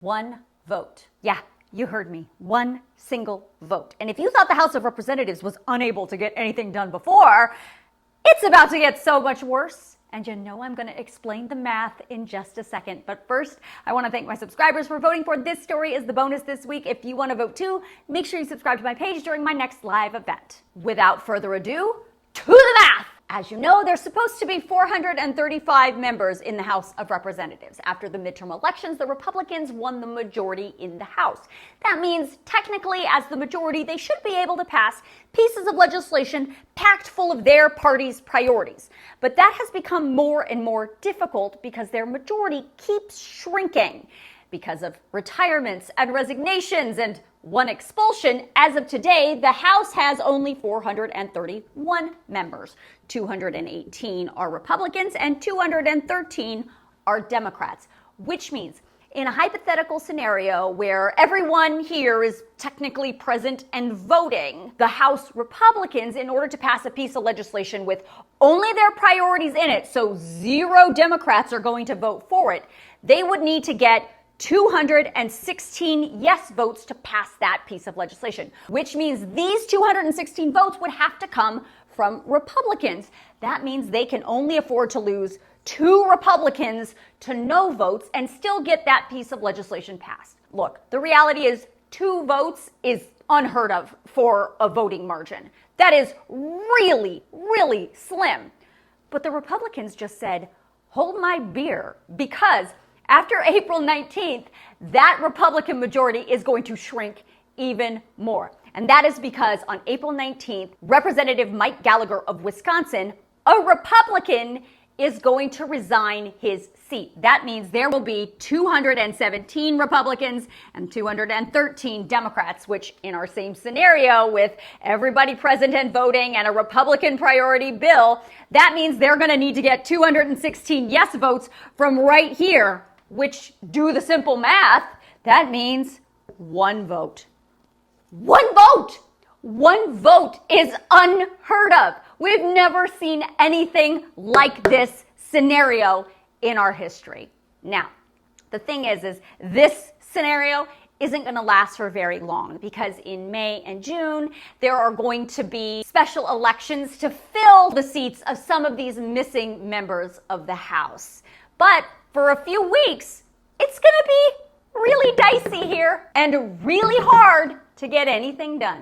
One vote. Yeah, you heard me. One single vote. And if you thought the House of Representatives was unable to get anything done before, it's about to get so much worse. And you know I'm going to explain the math in just a second. But first, I want to thank my subscribers for voting for this story as the bonus this week. If you want to vote too, make sure you subscribe to my page during my next live event. Without further ado, to the math! As you know, there's supposed to be 435 members in the House of Representatives. After the midterm elections, the Republicans won the majority in the House. That means, technically, as the majority, they should be able to pass pieces of legislation packed full of their party's priorities. But that has become more and more difficult because their majority keeps shrinking. Because of retirements and resignations and one expulsion, as of today, the House has only 431 members. 218 are Republicans and 213 are Democrats, which means in a hypothetical scenario where everyone here is technically present and voting, the House Republicans, in order to pass a piece of legislation with only their priorities in it, so 0 Democrats are going to vote for it, they would need to get 216 yes votes to pass that piece of legislation, which means these 216 votes would have to come from Republicans. That means they can only afford to lose 2 Republicans to no votes and still get that piece of legislation passed. Look, the reality is 2 votes is unheard of for a voting margin. That is really, really slim. But the Republicans just said, hold my beer, because after April 19th, that Republican majority is going to shrink even more. And that is because on April 19th, Representative Mike Gallagher of Wisconsin, a Republican, is going to resign his seat. That means there will be 217 Republicans and 213 Democrats, which in our same scenario with everybody present and voting and a Republican priority bill, that means they're going to need to get 216 yes votes from right here, which, do the simple math, that means 1 vote. 1 vote! 1 vote is unheard of. We've never seen anything like this scenario in our history. Now, the thing is this scenario isn't going to last for very long, because in May and June, there are going to be special elections to fill the seats of some of these missing members of the House. But for a few weeks, it's going to be really dicey here and really hard to get anything done.